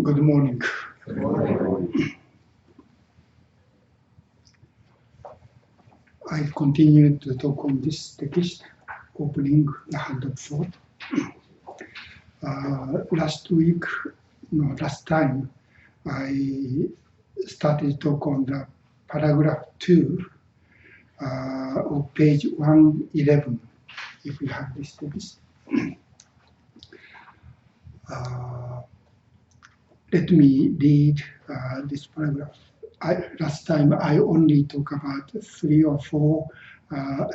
Good morning. Good morning. I continue to talk on this text, opening the hand of thought. Last time, I started to talk on the paragraph 2 of page 111, if you have this text. Let me read this paragraph. Last time I only talked about 3 or 4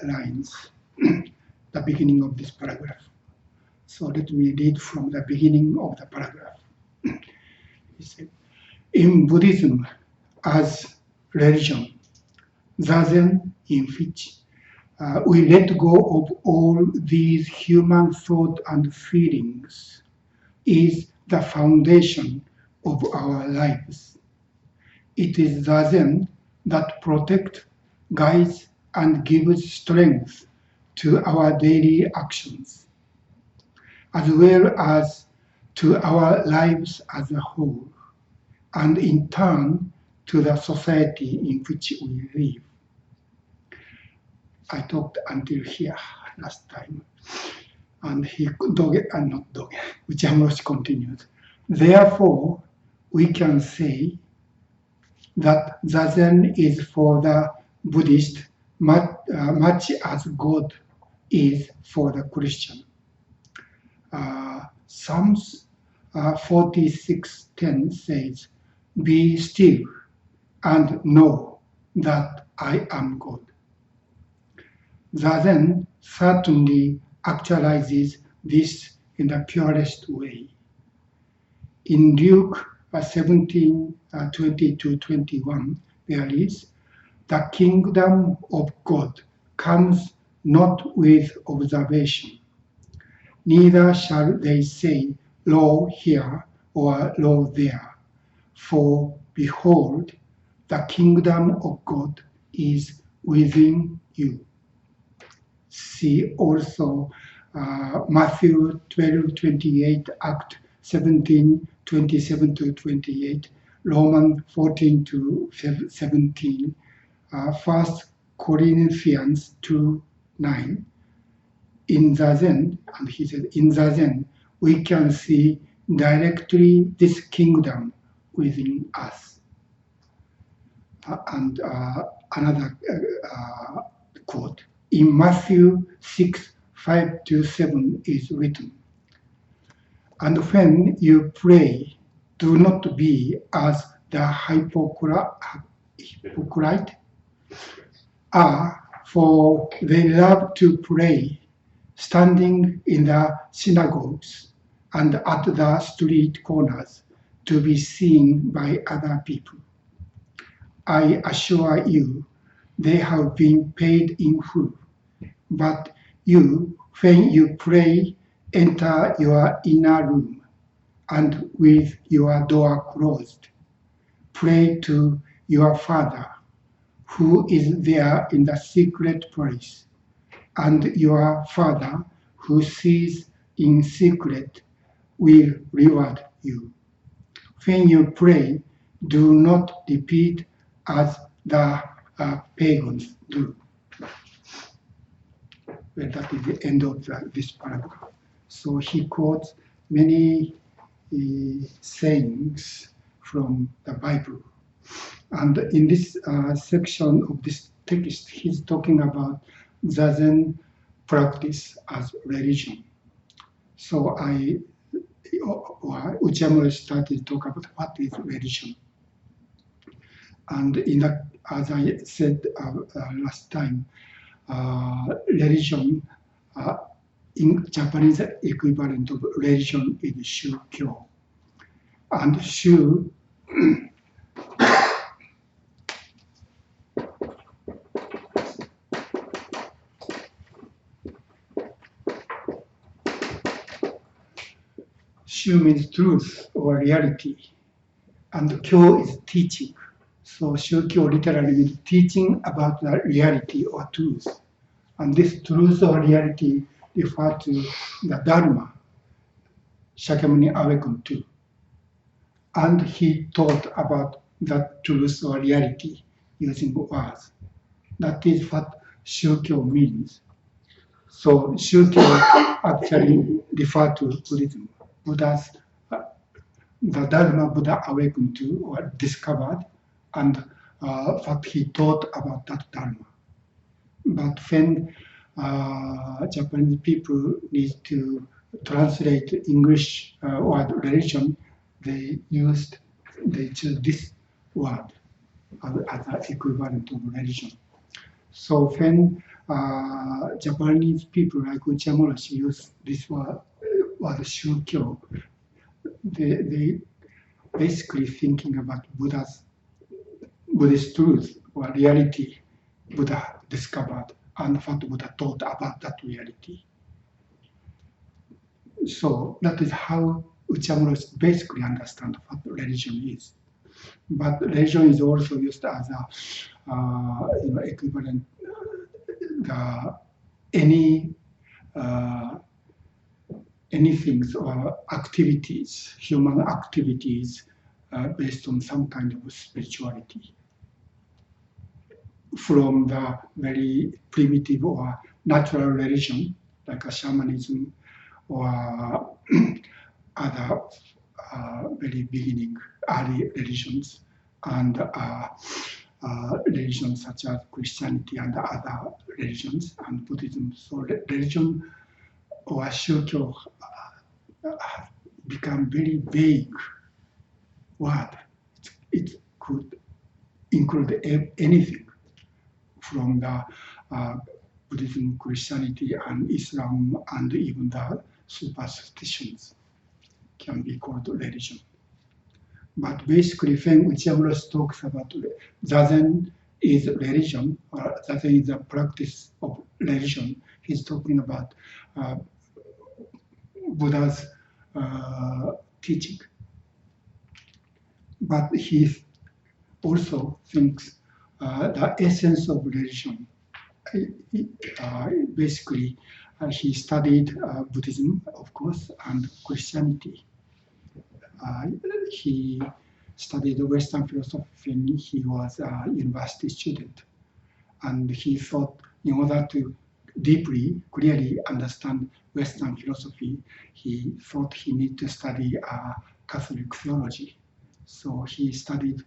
lines, the beginning of this paragraph. So let me read from the beginning of the paragraph. He said, in Buddhism as religion, Zazen, in which we let go of all these human thought and feelings, is the foundation of our lives. It is Zazen that protects, guides, and gives strength to our daily actions, as well as to our lives as a whole, and in turn to the society in which we live. I talked until here last time, and Okumura Roshi continued. Therefore, we can say that Zazen is for the Buddhist much as God is for the Christian. Psalms 46:10 says, "Be still and know that I am God." Zazen certainly actualizes this in the purest way. In Luke 17:20-21, there is, "The kingdom of God comes not with observation. Neither shall they say, Lo here or Lo there. For behold, the kingdom of God is within you." See also Matthew 12:28, Act 17:27-28, Romans 14:17, 1 Corinthians 2:9. In Zazen, and he said, in Zazen, we can see directly this kingdom within us. And another quote, in Matthew 6:5-7 is written, "And when you pray, do not be as the hypocrite are, for they love to pray, standing in the synagogues and at the street corners, to be seen by other people. I assure you, they have been paid in full. But you, when you pray, enter your inner room, and with your door closed, pray to your Father, who is there in the secret place, and your Father, who sees in secret, will reward you. When you pray, do not repeat as the pagans do." Well, that is the end of this paragraph. So he quotes many sayings from the Bible. And in this section of this text, he's talking about Zazen practice as religion. So Uchiyama started to talk about what is religion. And as I said last time, religion, in Japanese equivalent of religion is shukyo. And shu means truth or reality, and kyo is teaching. So shukyo literally means teaching about the reality or truth. And this truth or reality refers to the Dharma Shakyamuni awakened to. and he taught about that truth or reality using words. That is what Shukyo means. So Shukyo actually refer to Buddhism. Buddha's the Dharma Buddha awakened to or discovered, and what he taught about that Dharma. But when Japanese people need to translate English word religion, they choose this word as an equivalent of religion. So when Japanese people like Okumura Roshi use this word Shukyo, they basically thinking about Buddhist truth or reality Buddha discovered and what Buddha taught about that reality. So that is how Okumura basically understand what religion is. But religion is also used as a equivalent any things or activities, human activities based on some kind of spirituality. From the very primitive or natural religion, like a shamanism or other very beginning early religions, and religions such as Christianity and other religions and Buddhism. So religion or shukyo become very vague word. It could include anything from the Buddhism, Christianity, and Islam, and even the superstitions can be called religion. But basically, when Okumura talks about Zazen is religion, or Zazen is a practice of religion, he's talking about Buddha's teaching. But he also thinks the essence of religion. Basically, he studied Buddhism, of course, and Christianity. He studied Western philosophy when he was a university student. And he thought in order to deeply, clearly understand Western philosophy, he thought he needed to study Catholic theology. So he studied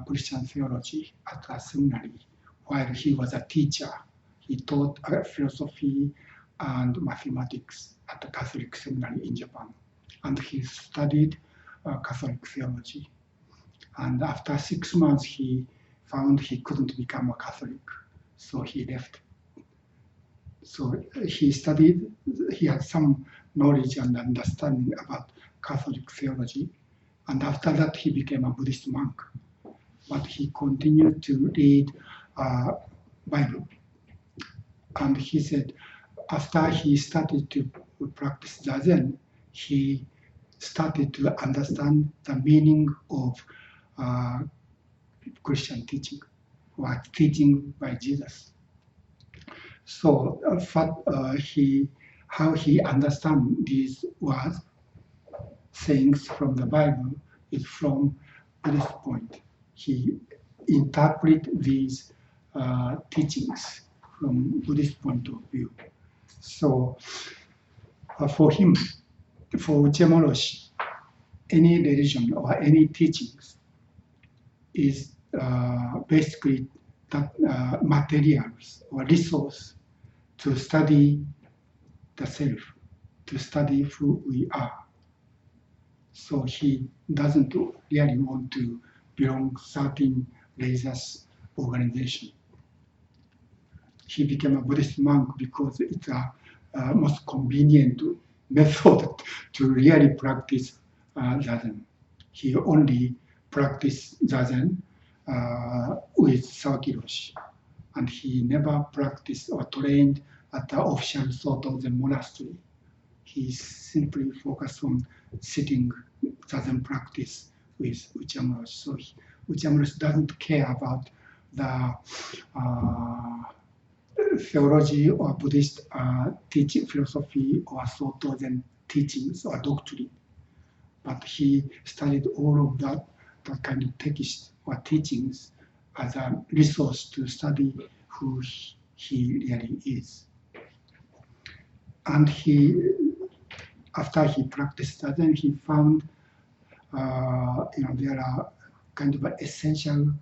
Christian theology at a seminary while he was a teacher. He taught philosophy and mathematics at the Catholic seminary in Japan. And he studied Catholic theology. And after 6 months, he found he couldn't become a Catholic, so he left. So he studied, he had some knowledge and understanding about Catholic theology, and after that he became a Buddhist monk. But he continued to read Bible. And he said, after he started to practice Zazen, he started to understand the meaning of Christian teaching, or teaching by Jesus. So how he understands these words, sayings from the Bible, is from Buddhist point. He interprets these teachings from Buddhist point of view. So for him, for Okumura Roshi, any religion or any teachings is basically that materials or resource to study the self, to study who we are. So he doesn't really want to belong to certain religious organization. He became a Buddhist monk because it's a most convenient method to really practice Zazen. He only practiced Zazen with Sawaki Roshi, and he never practiced or trained at the official Soto Zen monastery. He simply focused on sitting Zazen practice with Okumura Roshi. So Okumura Roshi doesn't care about the theology or Buddhist teaching philosophy or Soto Zen teachings or doctrine. but he studied all of that kind of text or teachings as a resource to study who he really is. And after he practiced that, then he found there are kind of an essential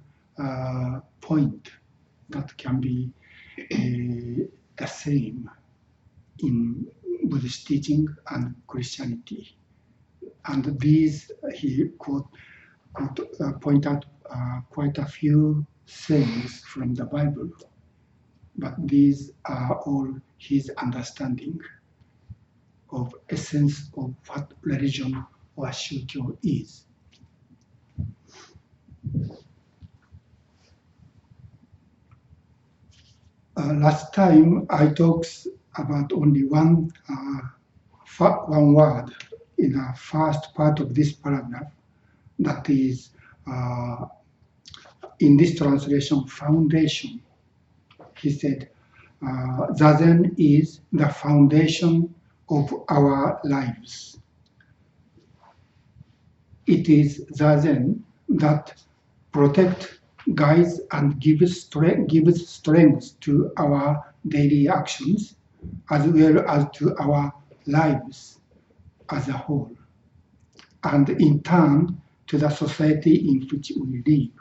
point that can be the same in Buddhist teaching and Christianity. And these, he point out quite a few things from the Bible, but these are all his understanding of essence of what religion or shukyo is. Last time I talked about only one word in the first part of this paragraph, that is in this translation, foundation. He said, Zazen is the foundation of our lives. It is Zazen that protects, guides, and gives strength to our daily actions, as well as to our lives as a whole, and in turn to the society in which we live.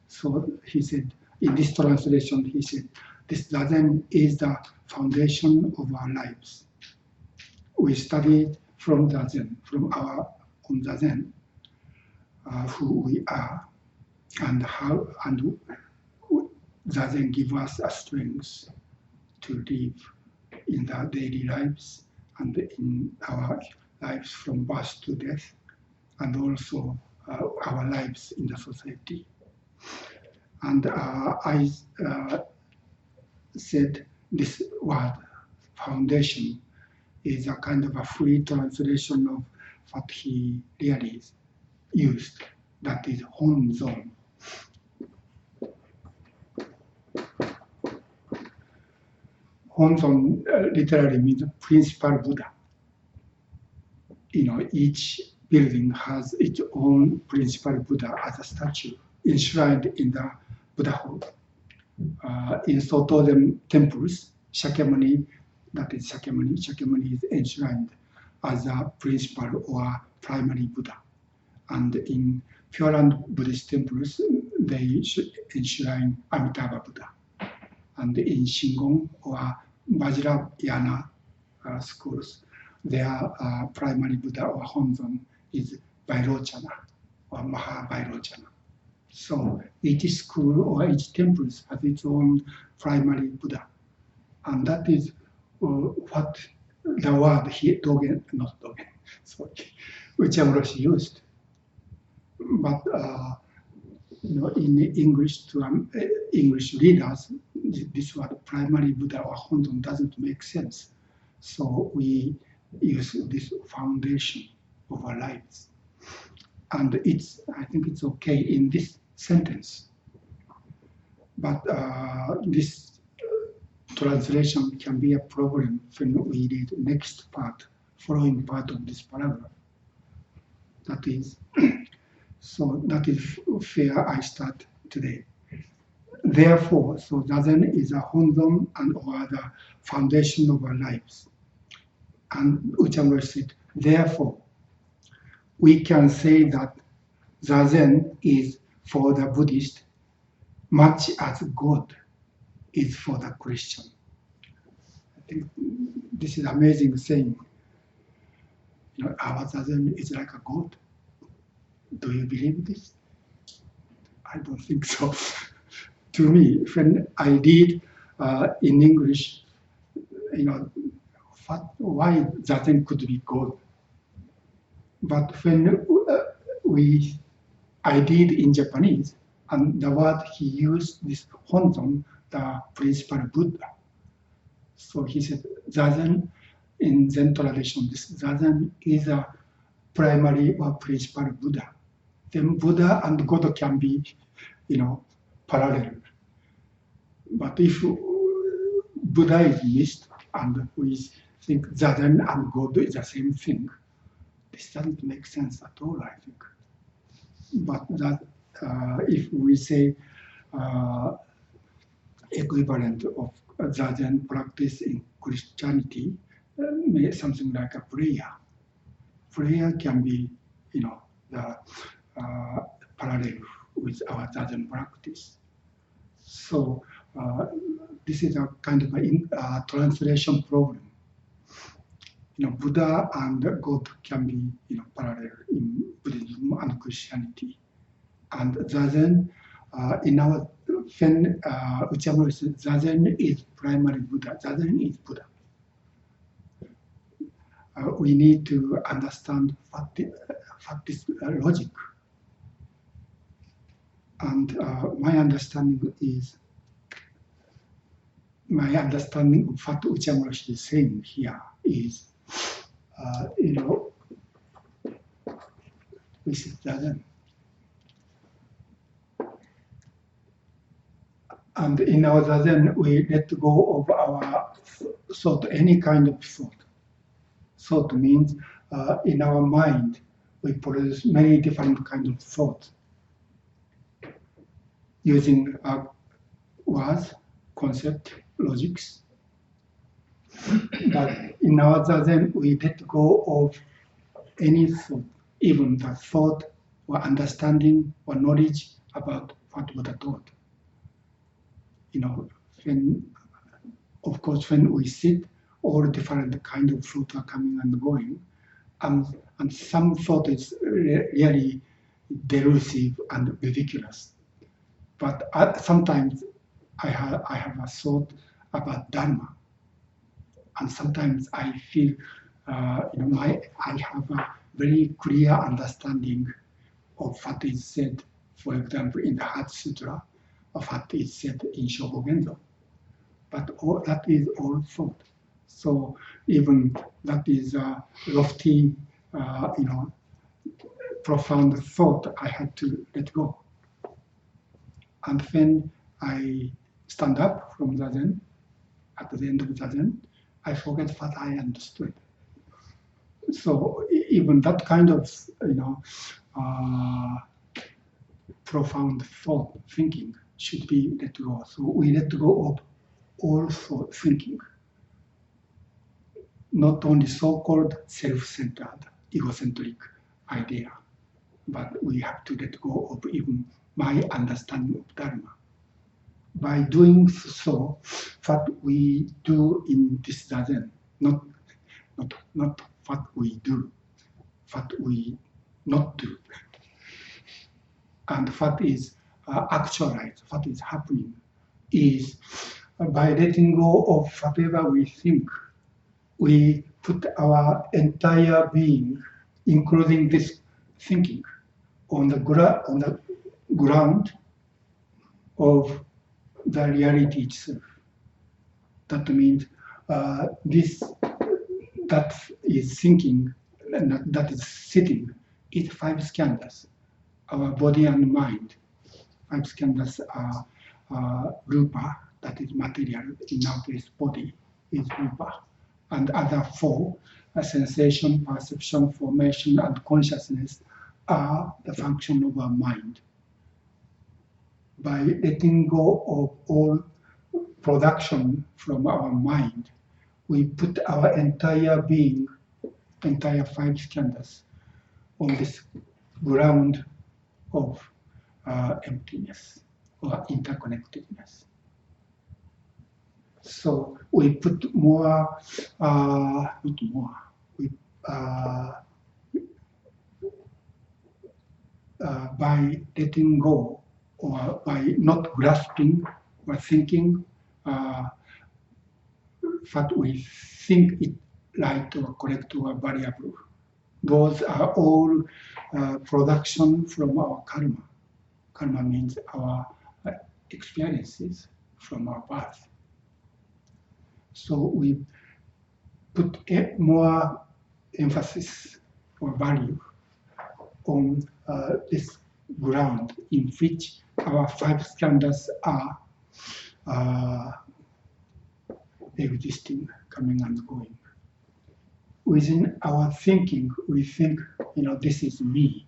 So he said, in this translation, he said, this Zazen is the foundation of our lives. We studied from Zazen, from our own Zazen, who we are, and how, and Zazen gives us a strength to live in our daily lives and in our lives from birth to death, and also our lives in the society. And I said this word, foundation, is a kind of a free translation of what he really used, that is Honzon. Honzon literally means principal Buddha. Each building has its own principal Buddha as a statue enshrined in the Buddha hall. In Soto temples, Shakyamuni, that is Shakyamuni is enshrined as a principal or primary Buddha. And in Pure Land Buddhist temples, they enshrine Amitabha Buddha. And in Shingon or Vajrayana schools, their primary Buddha or Honzon is Vairochana or Mahavairochana. So each school or each temple has its own primary Buddha. And that is what the word Dogen, not Dogen, sorry, Okumura Roshi used. But in English, to English readers, this word primary Buddha or Honzon doesn't make sense. So we use this foundation of our lives. And I think it's okay in this sentence. But this translation can be a problem when we read the next part, following part of this paragraph. That is, so that is where I start today. Therefore, so Zazen is a Honzon and or the foundation of our lives. And Okumura said, therefore, we can say that Zazen is for the Buddhist much as God is for the Christian. I think this is amazing saying. Our Zazen is like a God. Do you believe this? I don't think so. To me, when I read in English, why Zazen could be God? But when I read in Japanese, and the word he used, this Honzon, the principal Buddha. So he said, Zazen, in Zen tradition, this Zazen is a primary or principal Buddha. Then Buddha and God can be, parallel. But if Buddha is missed and we think Zazen and God is the same thing, this doesn't make sense at all, I think. But that if we say equivalent of Zazen practice in Christianity, something like a prayer. Prayer can be, the parallel with our Zazen practice. So this is a kind of a translation problem. Buddha and God can be, parallel in Buddhism and Christianity. And Zazen, in our Uchiyama Roshi says, Zazen is primary Buddha. Zazen is Buddha. We need to understand what is logic. And my understanding of what Uchiyama Roshi is saying here is, this is Zazen. And in our Zazen, we let go of our thought, any kind of thought. Thought means in our mind, we produce many different kinds of thoughts using words, concept, logics. But in our Zazen, we let go of any thought, even the thought or understanding or knowledge about what Buddha taught. Of course, when we sit, all different kind of thoughts are coming and going, and some thought is really delusive and ridiculous. But sometimes I have a thought about Dharma, and sometimes I feel, I have a very clear understanding of what is said, for example, in the Heart Sutra, of what is said in Shobogenzo. But all that is all thought. So even that is a lofty, profound thought I had to let go. And when I stand up from Zazen, at the end of Zazen, I forget what I understood. So even that kind of, profound thought, thinking should be let go. So we let go of all thought thinking, not only so-called self-centered, egocentric idea, but we have to let go of even my understanding of Dharma. By doing so, what we do in this Zazen, not what we do, what we not do, and what is actualized, what is happening, is by letting go of whatever we think, we put our entire being, including this thinking, on the ground of the reality itself. That means this that is thinking, that is sitting, is 5 skandhas, our body and mind. 5 skandhas are rupa, that is material, in our case body is rupa, and other 4, sensation, perception, formation, and consciousness are the function of our mind. By letting go of all production from our mind, we put our entire being, entire 5 skandhas, on this ground of emptiness or interconnectedness. So we put more, not more, we, by letting go or by not grasping or thinking what we think is right or correct or variable. Those are all production from our karma. Karma means our experiences from our birth. So we put more emphasis or value on this ground in which our 5 skandhas are existing, coming and going. within our thinking, we think, this is me,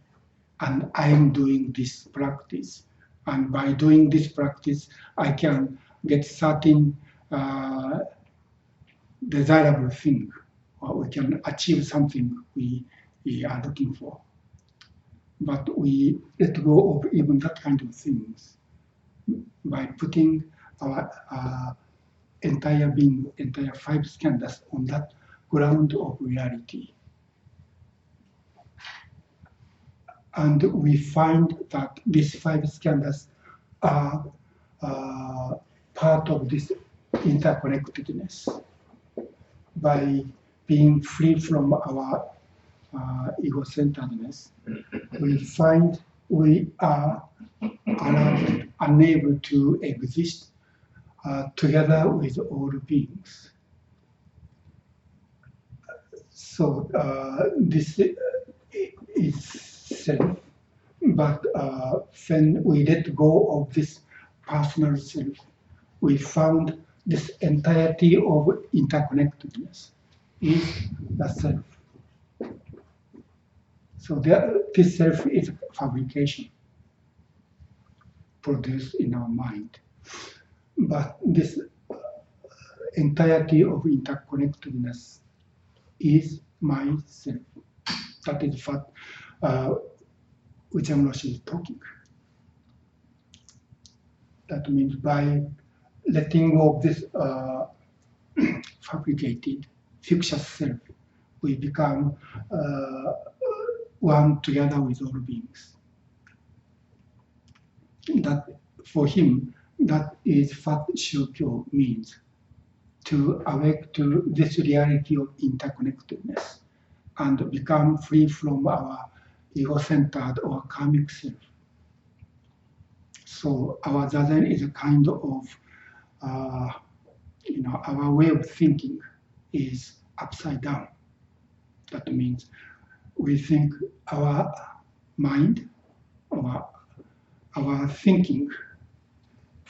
and I am doing this practice. And by doing this practice, I can get certain desirable thing, or we can achieve something we are looking for. But we let go of even that kind of things by putting our entire being, entire five skandhas on that ground of reality. And we find that these five skandhas are part of this interconnectedness. By being free from our ego-centeredness, we find we are unable to exist together with all beings. So this is self, but when we let go of this personal self, we found this entirety of interconnectedness is the self. So this self is a fabrication produced in our mind. But this entirety of interconnectedness is myself. That is what Okumura Roshi is talking. That means by letting go of this fabricated, fictitious self, we become one together with all beings. That for him, that is what Shukyo means, to awake to this reality of interconnectedness and become free from our ego-centered or karmic self. So our Zazen is a kind of, our way of thinking is upside down. That means we think our mind or our thinking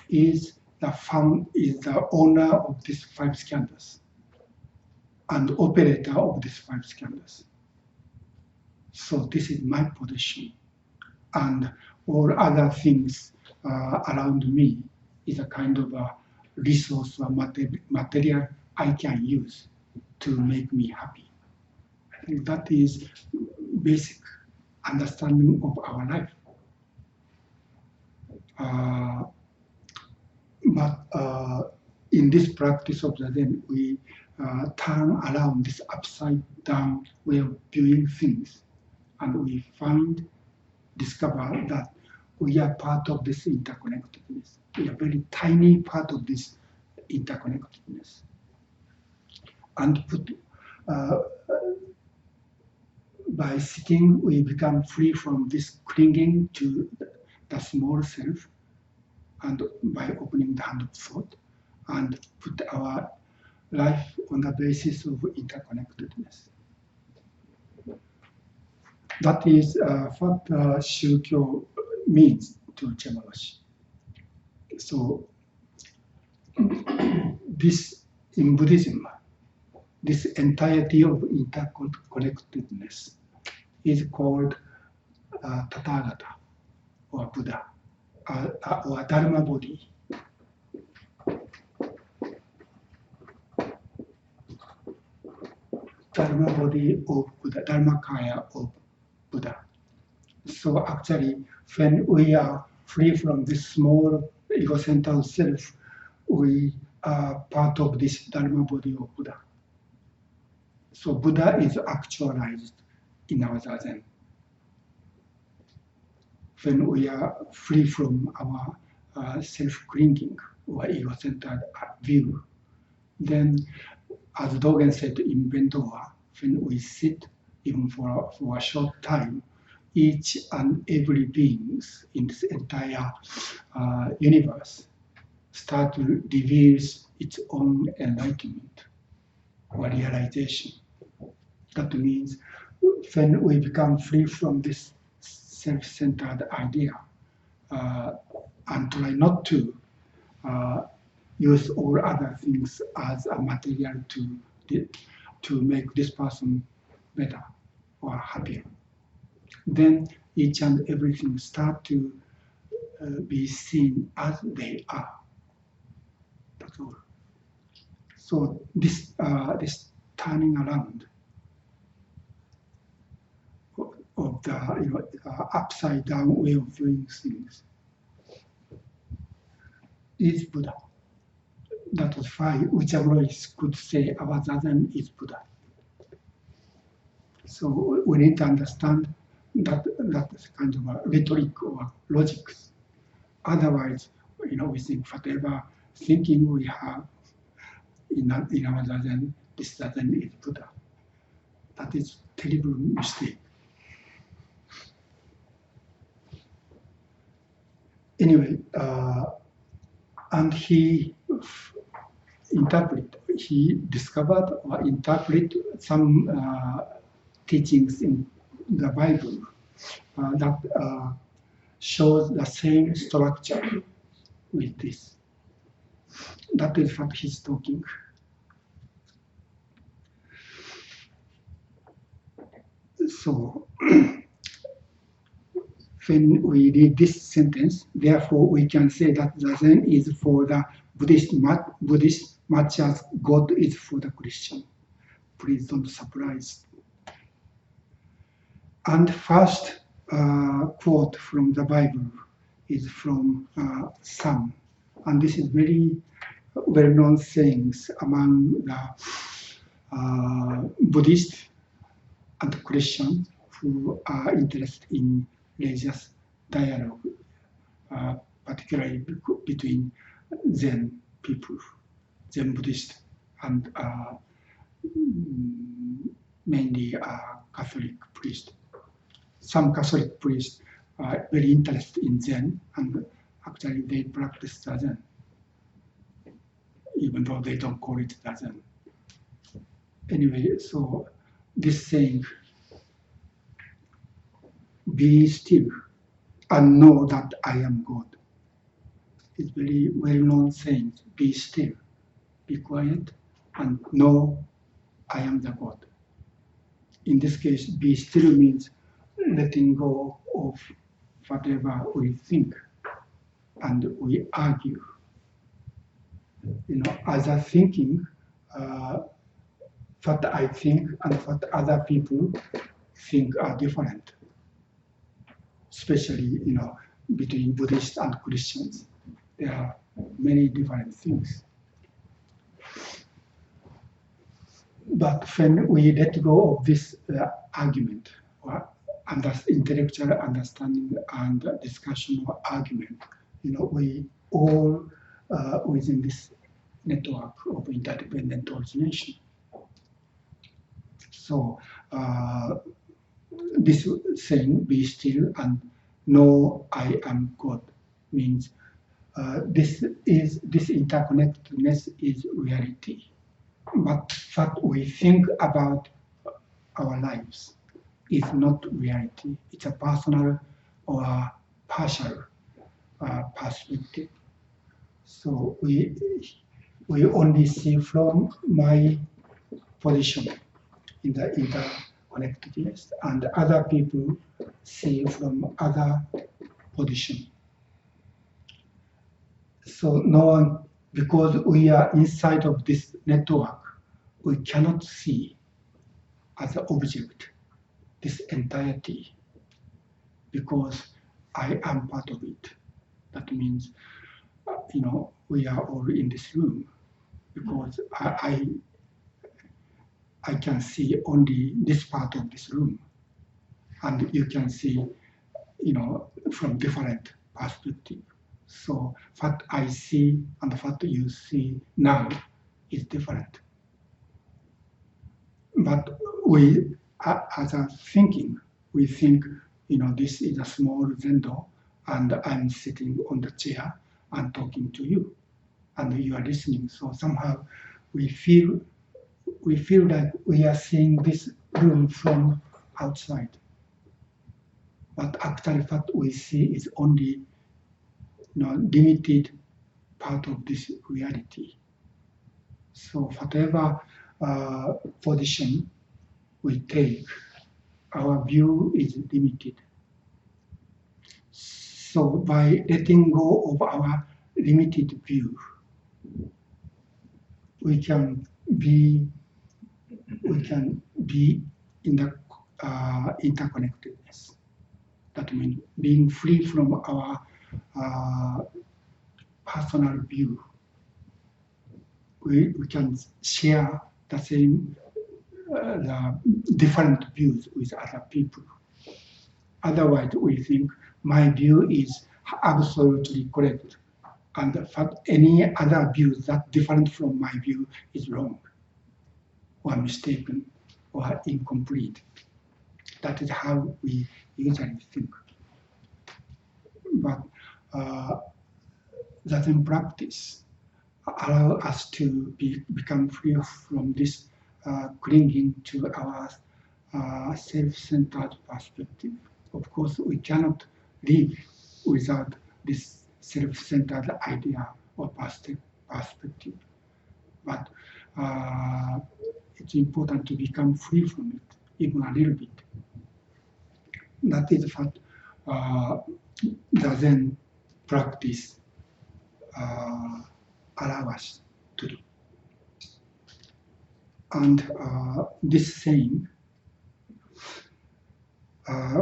is the owner of these five skandhas and operator of these five skandhas. So this is my position, and all other things around me is a kind of a resource or material I can use to make me happy. I think that is basic understanding of our life. But in this practice of Zazen, we turn around this upside down way of viewing things, and we discover that we are part of this interconnectedness. We are a very tiny part of this interconnectedness. And by sitting, we become free from this clinging to the small self, and by opening the hand of thought, and put our life on the basis of interconnectedness. That is what Shukyo means to Okumura Roshi. So this, in Buddhism, this entirety of interconnectedness is called Tathagata, or Buddha, or Dharma body. Dharma body of Buddha, Dharmakaya of Buddha. So actually, when we are free from this small ego-centered self, we are part of this Dharma body of Buddha. So Buddha is actualized in our Zazen. When we are free from our self-clinging or ego-centered view, then, as Dogen said in Bendowa, when we sit, even for a short time, each and every being in this entire universe start to reveal its own enlightenment or realization. That means when we become free from this self-centered idea and try not to use all other things as a material to to make this person better or happier. Then each and everything start to be seen as they are. That's all. So this turning around of the upside down way of doing things is Buddha. That was why Uchaguros could say about Zazen is Buddha. So we need to understand that is kind of a rhetoric or logics. Otherwise, we think whatever thinking we have in our Zazen, this Zazen is Buddha. That is a terrible mistake. Anyway, and he discovered or interpreted some teachings in the Bible that shows the same structure with this. That is what he's talking. So when we read this sentence, therefore we can say that Zazen is for the Buddhist much as God is for the Christian. Please don't surprise. And first quote from the Bible is from Psalm, and this is very well-known sayings among the Buddhists and Christians who are interested in religious dialogue, particularly between Zen people, Zen Buddhist, and mainly Catholic priests. Some Catholic priests are very interested in Zen, and actually they practice Zazen, even though they don't call it Zazen. Anyway, so this saying, be still and know that I am God. It's very well-known saying, be still, be quiet, and know I am the God. In this case, be still means letting go of whatever we think and we argue. As a thinking, what I think and what other people think are different. Especially, between Buddhists and Christians, there are many different things. But when we let go of this argument, or intellectual understanding and discussion or argument, we all within this network of interdependent origination. So this saying, be still and know I am God, means this interconnectedness is reality. But what we think about our lives is not reality. It's a personal or partial perspective. So we only see from my position in the interconnectedness, and other people see from other position. So no one, because we are inside of this network, we cannot see as an object this entirety, because I am part of it. That means, we are all in this room, because I can see only this part of this room, and you can see, from different perspectives. So what I see and what you see now is different. But we, as a thinking, we think, this is a small window, and I'm sitting on the chair and talking to you, and you are listening. So somehow we feel like we are seeing this room from outside. But actually what we see is only limited part of this reality. So whatever position we take, our view is limited. So by letting go of our limited view, we can be in the interconnectedness. That means being free from our personal view. We can share the same, the different views with other people. Otherwise, we think my view is absolutely correct, and any other view that different from my view is wrong, or mistaken, or incomplete. That is how we usually think. But Zazen practice allow us to become free from this clinging to our self-centered perspective. Of course, we cannot live without this self-centered idea or perspective. But it's important to become free from it, even a little bit. That is what the Zen practice allow us to do. And this saying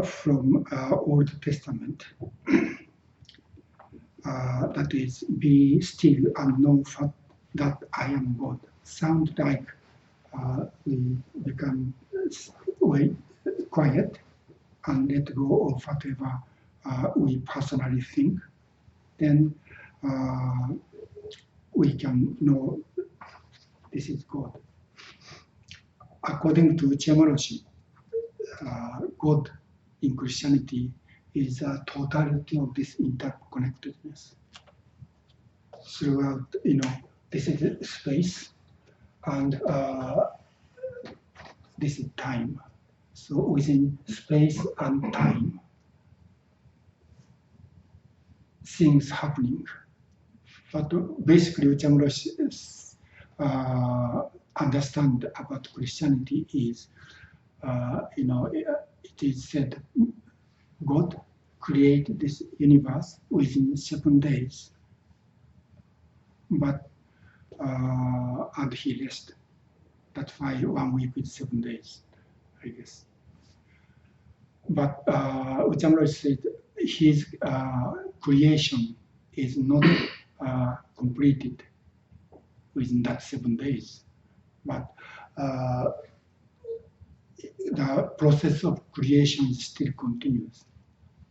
from Old Testament, that is, be still and know that I am God, sound like we become quiet and let go of whatever we personally think, then we can know this is God. According to Okumura Roshi, God in Christianity is a totality of this interconnectedness throughout, this is space and this is time. So within space and time, things happening. But basically, Okumura Roshi's understand about Christianity is, it is said God created this universe within 7 days, but and He rested. That's why 1 week is 7 days, I guess. But Okumura said His creation is not completed within that 7 days, but the process of creation still continues.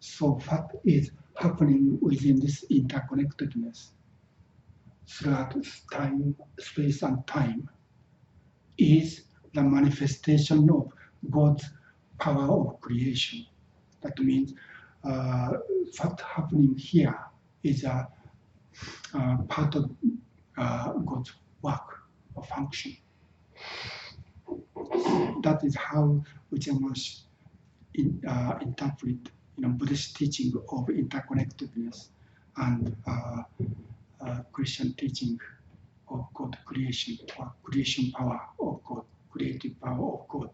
So what is happening within this interconnectedness throughout time, space and time is the manifestation of God's power of creation. That means what's happening here is a part of God's work or function. That is how Okumura Roshi interpret Buddhist teaching of interconnectedness and Christian teaching of God creation, or creation power of God, creative power of God.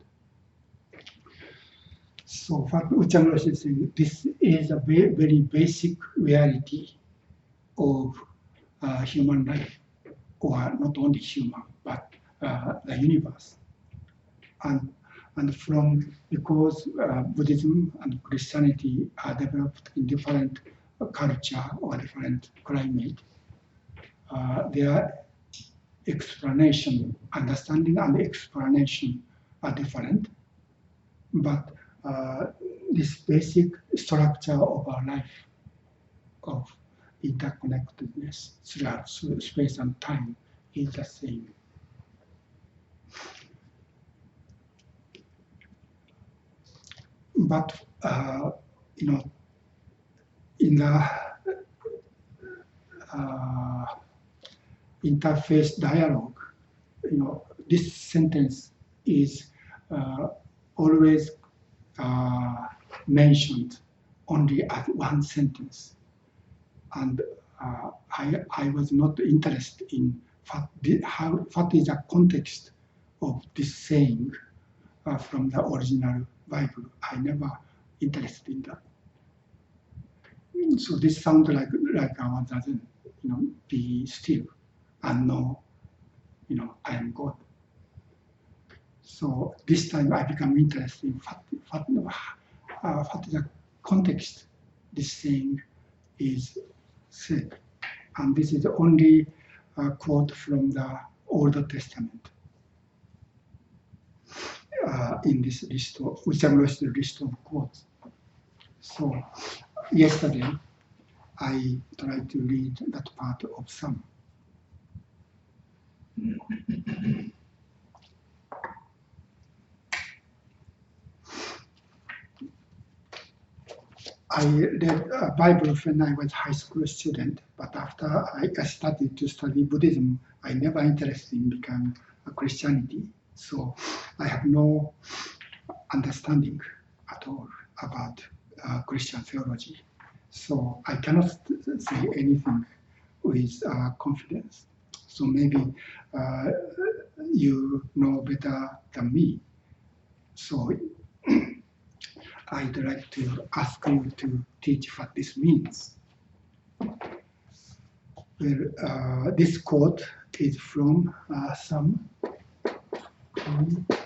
So what Okumura Roshi is saying, this is a very basic reality of human life, or not only human, but the universe. And because Buddhism and Christianity are developed in different culture or different climate, their explanation, understanding and explanation are different. But this basic structure of our life, of interconnectedness throughout space and time, is the same. But in the interface dialogue, this sentence is always mentioned only as one sentence, and I was not interested in what is the context of this saying from the original Bible. I never interested in that. So this sounds like our Zazen, be still and know, I am God. So this time I become interested in what the context this saying is said. And this is the only quote from the Old Testament in this list, which I lost the list of quotes. So yesterday I tried to read that part of some. I read a Bible when I was a high school student, but after I started to study Buddhism, I never interested in becoming a Christianity. So I have no understanding at all about Christian theology. So I cannot say anything with confidence. So maybe you know better than me. So I'd like to ask you to teach what this means. Well, this quote is from some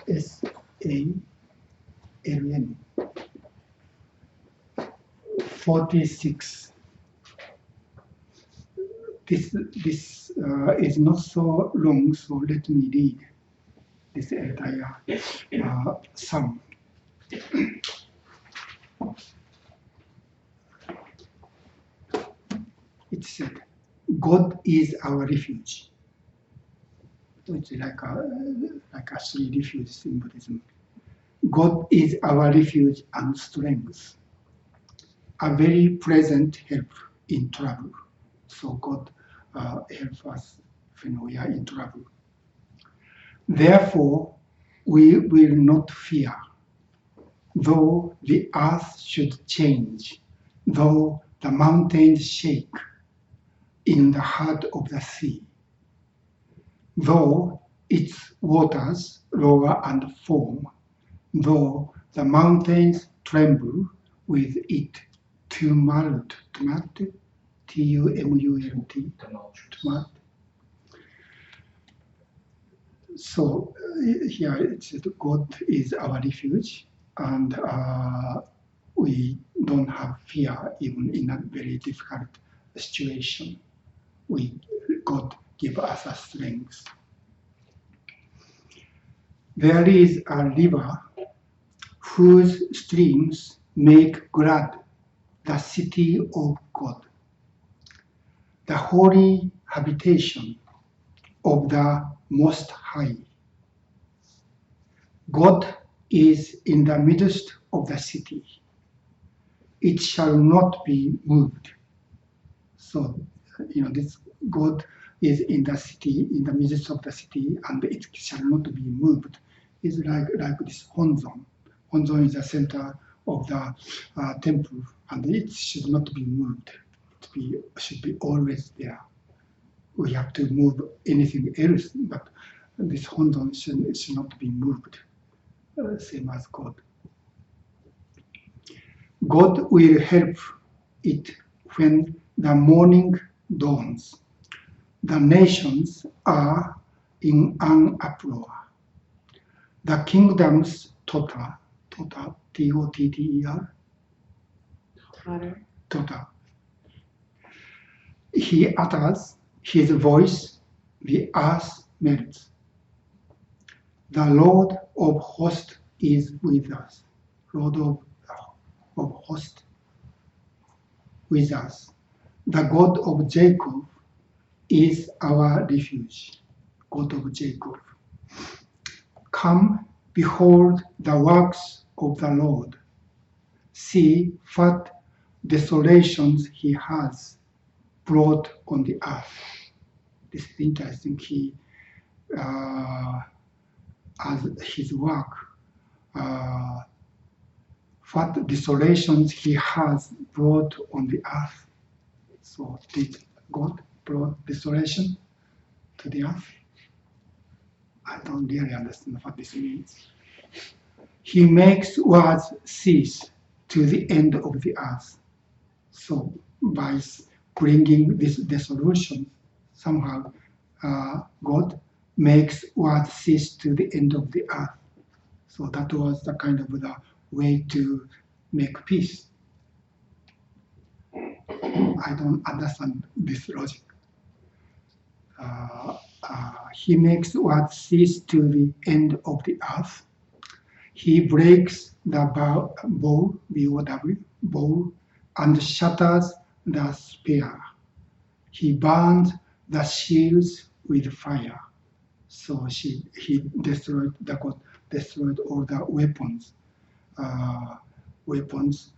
Zazen 46. This is not so long, so let me read this entire sum. It said, God is our refuge. So it's like a three refuges in Buddhism. God is our refuge and strength, a very present help in trouble. So God helps us when we are in trouble. Therefore, we will not fear, though the earth should change, though the mountains shake in the heart of the sea, though its waters roar and foam, though the mountains tremble with it tumult, T-U-M-U-L-T, tumult. So here it says God is our refuge, and we don't have fear even in a very difficult situation. God gives us a strength. There is a river whose streams make glad the city of God, the holy habitation of the Most High. God is in the midst of the city. It shall not be moved. So, this God is in the city, in the midst of the city, and it shall not be moved. It's like this Honzon. Honzon is the center of the temple, and it should not be moved. It should be always there. We have to move anything else, but this Honzon should not be moved, same as God. God will help it when the morning dawns. The nations are in an uproar. The kingdoms totter, T-O-T-T-E-R, totter. He utters his voice, the earth melts. The Lord of hosts is with us. Lord of hosts with us. The God of Jacob is our refuge. God of Jacob. Come, behold the works of the Lord. See what desolations he has brought on the earth. This is interesting. He, as his work, what desolations he has brought on the earth. So did God brought desolation to the earth? I don't really understand what this means. He makes words cease to the end of the earth. So by bringing this dissolution, somehow God makes words cease to the end of the earth. So that was the kind of the way to make peace. I don't understand this logic. He makes words cease to the end of the earth. He breaks the bow, B-O-W, bow, and shatters the spear. He burns the shields with fire. So he destroyed all the weapons, weapons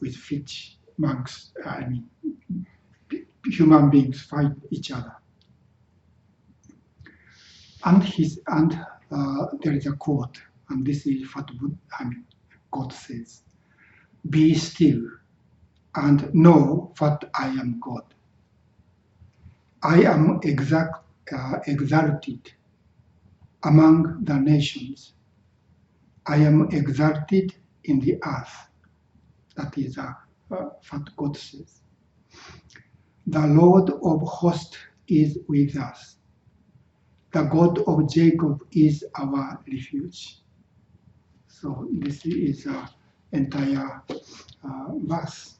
with which monks, human beings fight each other. And there is a quote, and this is what God says: "Be still and know that I am God. I am exalted among the nations. I am exalted in the earth." That is what God says. The Lord of hosts is with us. The God of Jacob is our refuge. So this is an entire verse.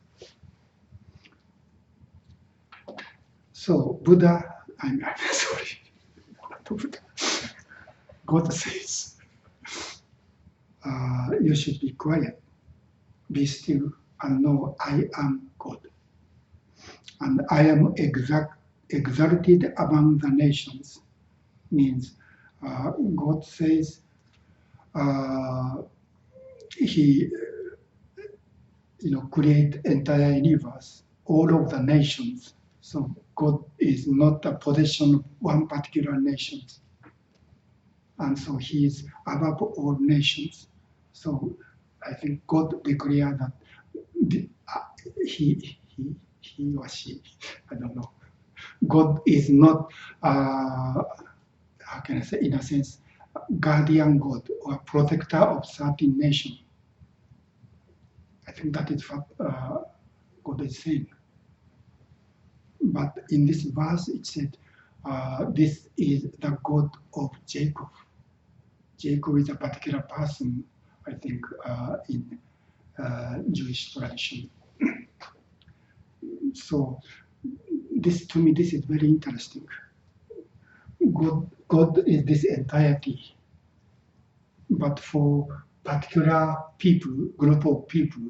So Buddha, I'm sorry, God says, you should be quiet, be still, and know I am God. And I am exalted among the nations. Means God says He create entire universe, all of the nations. So God is not a possession of one particular nation. And so He is above all nations. So I think God declared that he or she, I don't know. God is not, how can I say, in a sense, guardian God or protector of certain nation. I think that is what God is saying. But in this verse, it said, this is the God of Jacob. Jacob is a particular person, I think, in Jewish tradition. So to me, this is very interesting. God is this entirety, but for particular people, group of people,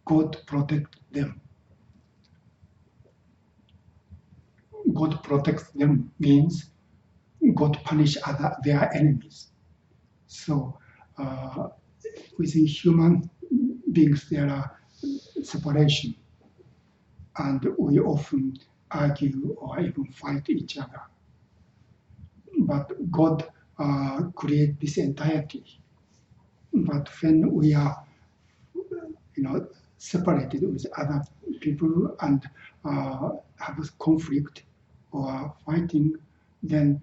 God protects them. God protects them means God punish their enemies. So within human beings, there are separation, and we often argue or even fight each other. But God creates this entirety. But when we are, separated with other people and have conflict or fighting, then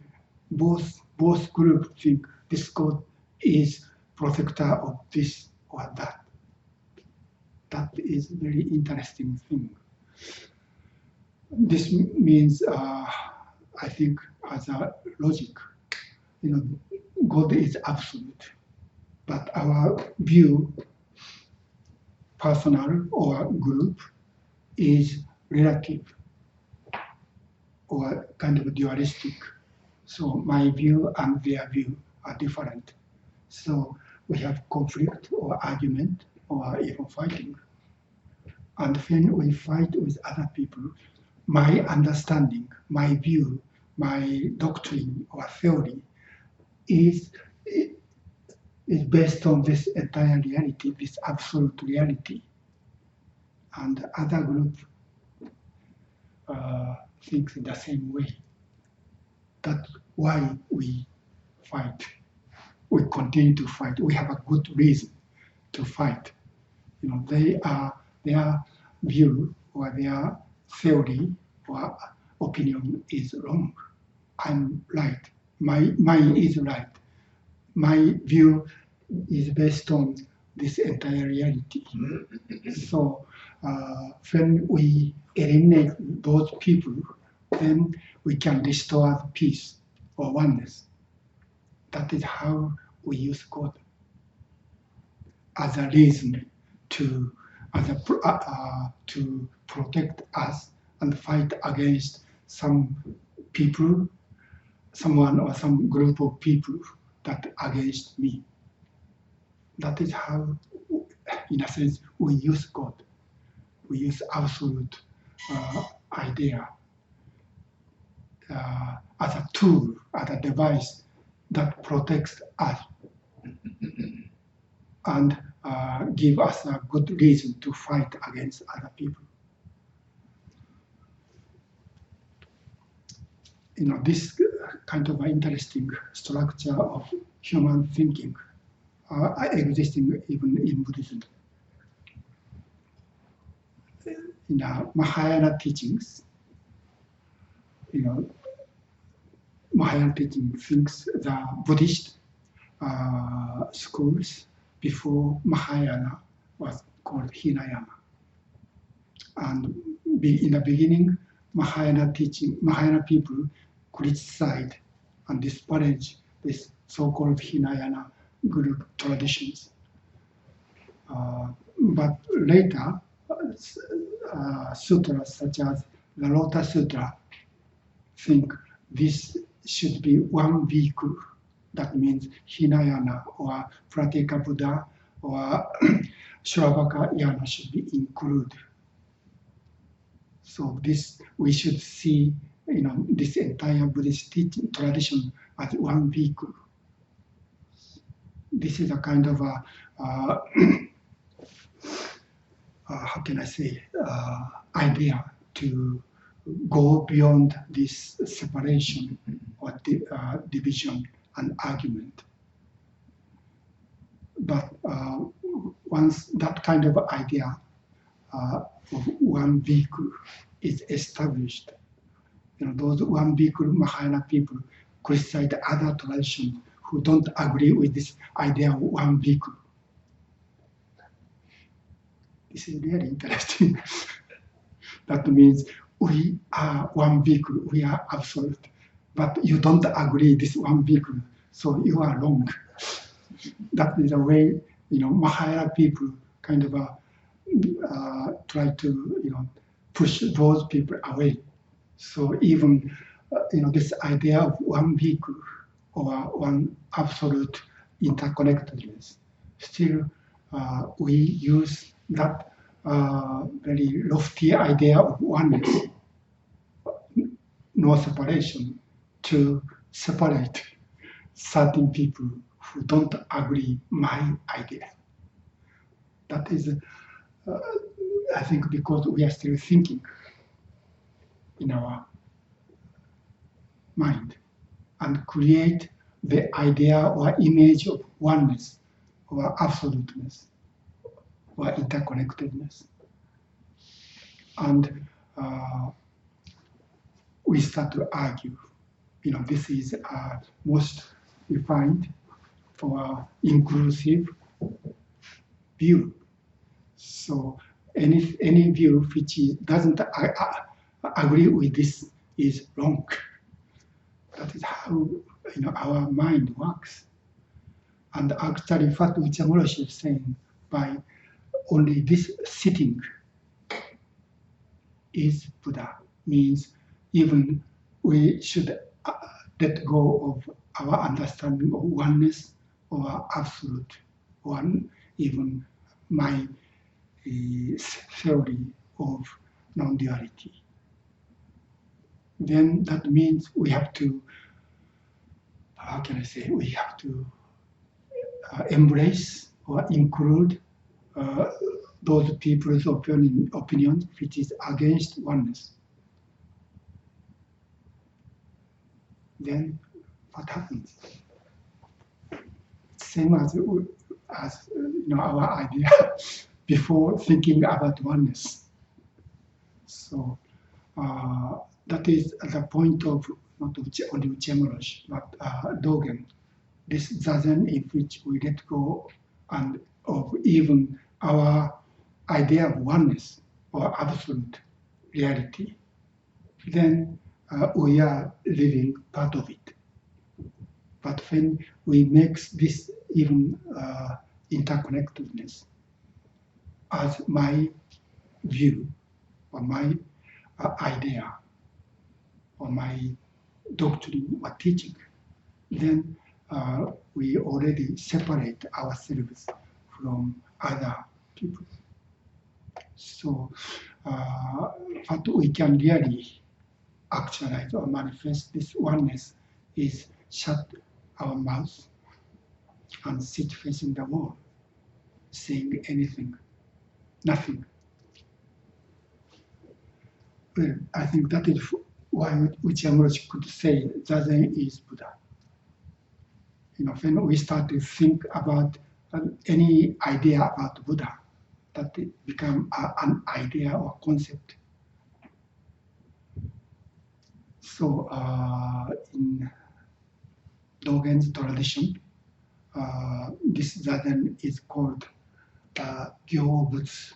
both groups think this God is protector of this or that. That is very interesting thing. This means, I think, as a logic, God is absolute, but our view, personal or group, is relative or kind of dualistic. So my view and their view are different. So we have conflict or argument or even fighting. And when we fight with other people, my understanding, my view, my doctrine or theory is based on this entire reality, this absolute reality. And other group thinks in the same way. That's why we fight. We continue to fight. We have a good reason to fight. Their view or their theory or opinion is wrong. I'm right. Mine is right. my view is based on this entire reality. So when we eliminate those people, then we can restore peace or oneness. That is how we use God as a reason to protect us and fight against some people, someone or some group of people that against me. That is how, in a sense, we use God. We use absolute idea as a tool, as a device that protects us and give us a good reason to fight against other people. You know, this kind of interesting structure of human thinking existing even in Buddhism. In the Mahayana teachings, you know, Mahayana teaching thinks the Buddhist schools before Mahayana was called Hinayana. And in the beginning, Mahayana people criticized and disparaged this so-called Hinayana group traditions. But later, sutras such as the Lotus Sutra think this should be one vehicle. That means Hinayana or Pratyeka Buddha or Shravaka Yana should be included. So this we should see, you know, this entire Buddhist teaching tradition as one vehicle. This is a kind of a how can I say idea to go beyond this separation or division and argument. But once that kind of idea of one vehicle is established, you know, those one vehicle Mahayana people criticize other traditions who don't agree with this idea of one vehicle. This is really interesting. That means we are one vehicle, we are absolute, but you don't agree this one vehicle, so you are wrong. That is the way, you know, Mahayana people kind of try to, you know, push those people away. So even, you know, this idea of one vehicle or one absolute interconnectedness, still we use that very lofty idea of oneness, no separation, to separate certain people who don't agree my idea. That is, I think, because we are still thinking in our mind and create the idea or image of oneness or absoluteness or interconnectedness. And we start to argue, you know, this is most refined for inclusive view. So any view which doesn't agree with this is wrong. That is how, you know, our mind works. And actually, what Okumura Roshi is saying, by only this sitting is Buddha, means even we should let go of our understanding of oneness or absolute one, even my theory of non-duality. Then that means we have to, how can I say, we have to embrace or include those people's opinion which is against oneness. Then what happens? Same as you know, our idea before thinking about oneness. So that is the point of not only Okumura Roshi, but Dogen, this Zazen in which we let go and of even our idea of oneness or absolute reality, then we are living part of it. But when we make this even interconnectedness as my view or my idea or my doctrine or teaching, then we already separate ourselves from other people. So what we can really actualize or manifest this oneness is shut our mouth and sit facing the wall, saying anything, nothing. Well, I think that is why Okumura Roshi could say Zazen is Buddha. When we start to think about any idea about Buddha, that it become an idea or concept. So in Dogen's tradition, this Zazen is called Gyobutsu.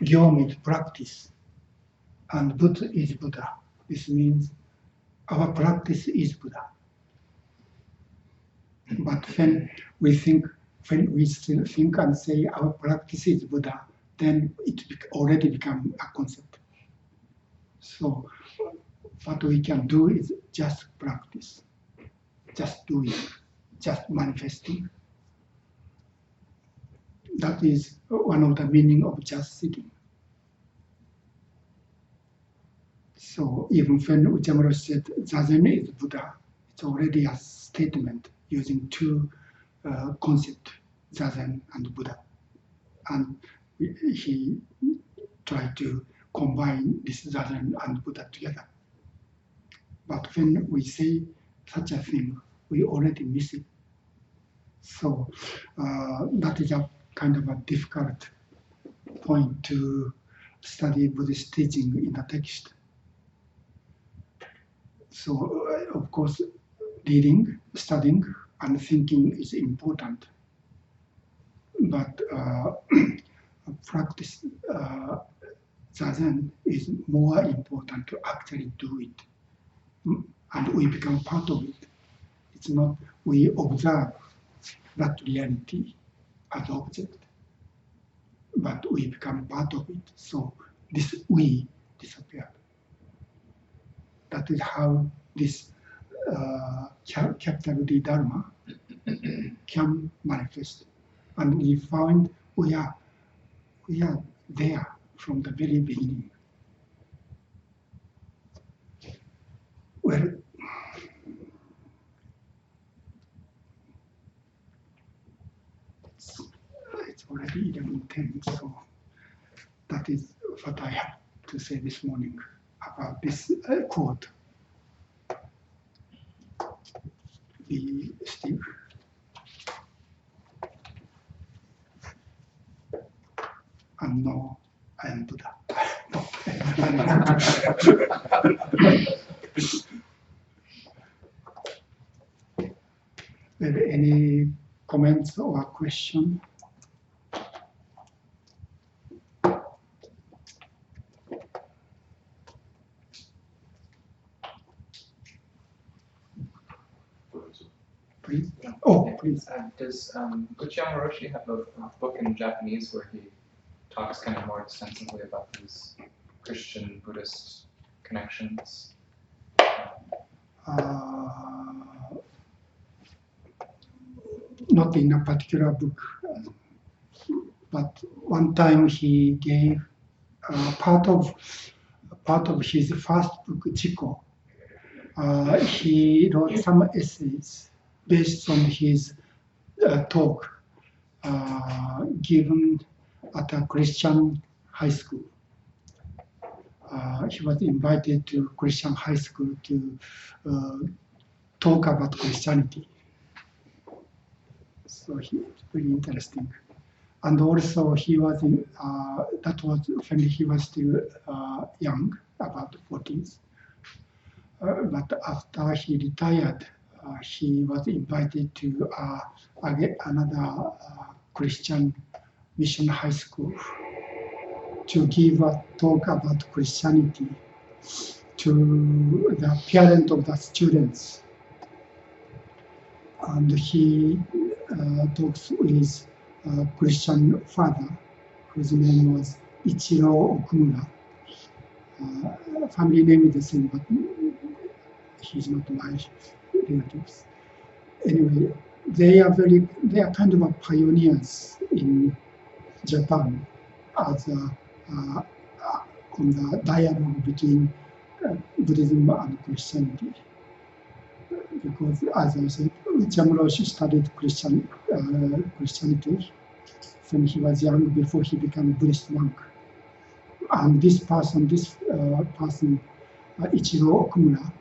Gyo means practice, and Butsu is Buddha. This means our practice is Buddha. But when we think and say our practice is Buddha, then it already becomes a concept. So what we can do is just practice, just doing, just manifesting. That is one of the meaning of just sitting. So even when Okumura Roshi said Zazen is Buddha, it's already a statement using two concepts, Zazen and Buddha. And he tried to combine this Zazen and Buddha together. But when we say such a thing, we already miss it. So that is a kind of a difficult point to study Buddhist teaching in the text. So of course, reading, studying, and thinking is important. But practice Zazen is more important to actually do it. And we become part of it. It's not we observe that reality as object, but we become part of it. So this we disappeared. That is how this capital D Dharma can manifest. And we found we are there from the very beginning. Well, it's already 11:10, so that is what I have to say this morning about this quote. Steve. And no, I am Buddha. No. Any comments or question? Please. Oh, please. Does Okumura Roshi have a book in Japanese where he talks kind of more extensively about these Christian Buddhist connections? Not in a particular book, but one time he gave part of his first book, Jiko. He wrote some essays based on his talk given at a Christian high school. He was invited to Christian high school to talk about Christianity. So it's very interesting. And also he was in, that was when he was still young, about 40s. But after he retired, he was invited to another Christian mission high school to give a talk about Christianity to the parent of the students. And he talks with a Christian father whose name was Ichiro Okumura. Family name is the same, but he's not my relatives. Anyway, they are kind of pioneers in Japan as on the dialogue between Buddhism and Christianity. Because, as I said, Okumura Roshi studied Christianity when he was young, before he became a Buddhist monk. And this person, Ichiro Okumura,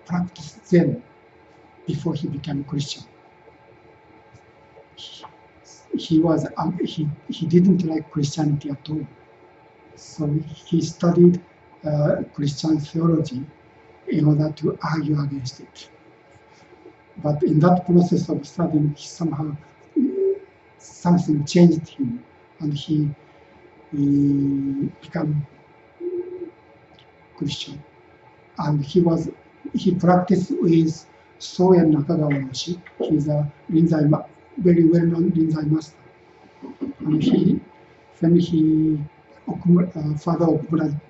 practiced Zen before he became Christian. He didn't like Christianity at all, so he studied Christian theology in order to argue against it. But in that process of studying, somehow something changed him, and he became Christian. And he practiced with Soen Nakagawa Roshi. He's a very well-known Rinzai master. And Father Okumura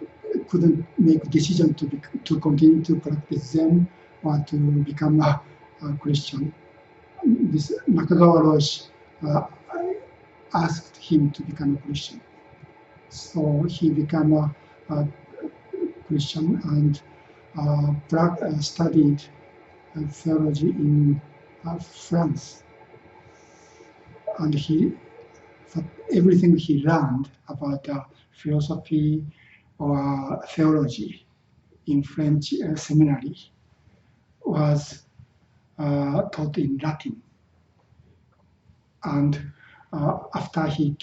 couldn't make a decision to continue to practice Zen or to become a Christian. This Nakagawa Roshi asked him to become a Christian. So he became a Christian and studied theology in France. And everything he learned about philosophy or theology in French seminary was taught in Latin. And after he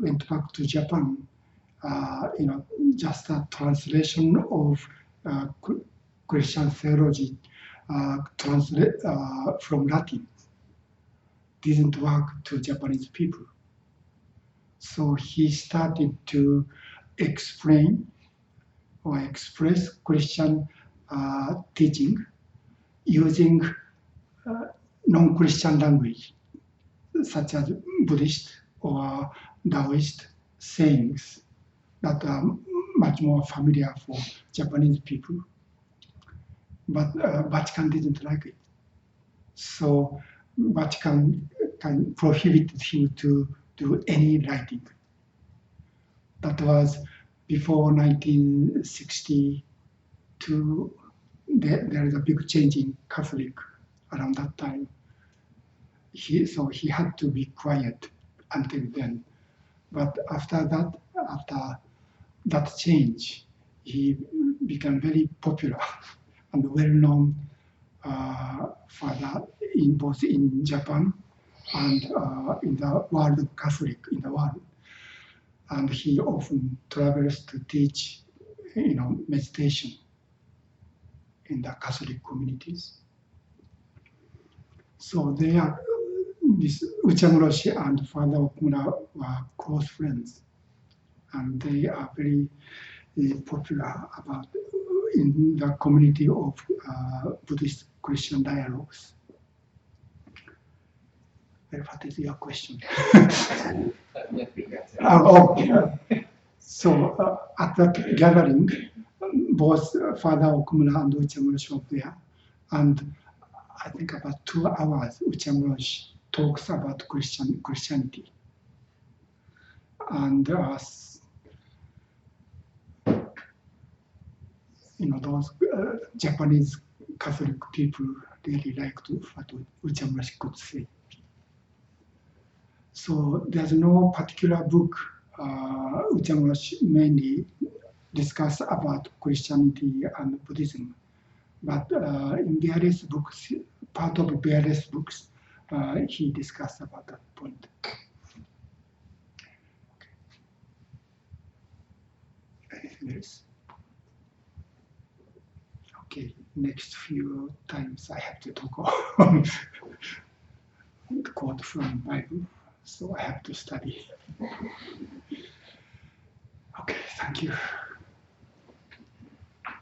went back to Japan, just a translation of Christian theology from Latin didn't work to Japanese people. So he started to explain or express Christian teaching using non-Christian language, such as Buddhist or Taoist sayings that are much more familiar for Japanese people. But Vatican didn't like it. So Vatican prohibited him to do any writing. That was before 1962. There is a big change in Catholic around that time. So he had to be quiet until then. But after that change, he became very popular and well-known father both in Japan and in the world of Catholic in the world. And he often travels to teach, meditation in the Catholic communities. So this Okumura Roshi and Father Okumura were close friends, and they are very popular in the community of Buddhist Christian dialogues. What is your question? So at that gathering, both Father Okumura and Okumura Roshi were there, and I think about 2 hours, Okumura Roshi talks about Christianity. And those Japanese Catholic people really liked what Okumura Roshi could say. So there's no particular book Okumura Roshi mainly discuss about Christianity and Buddhism, but in various books, part of various books, he discussed about that point. anything else. Okay, next few times I have to talk on quote from Bible, so I have to study. Okay, thank you.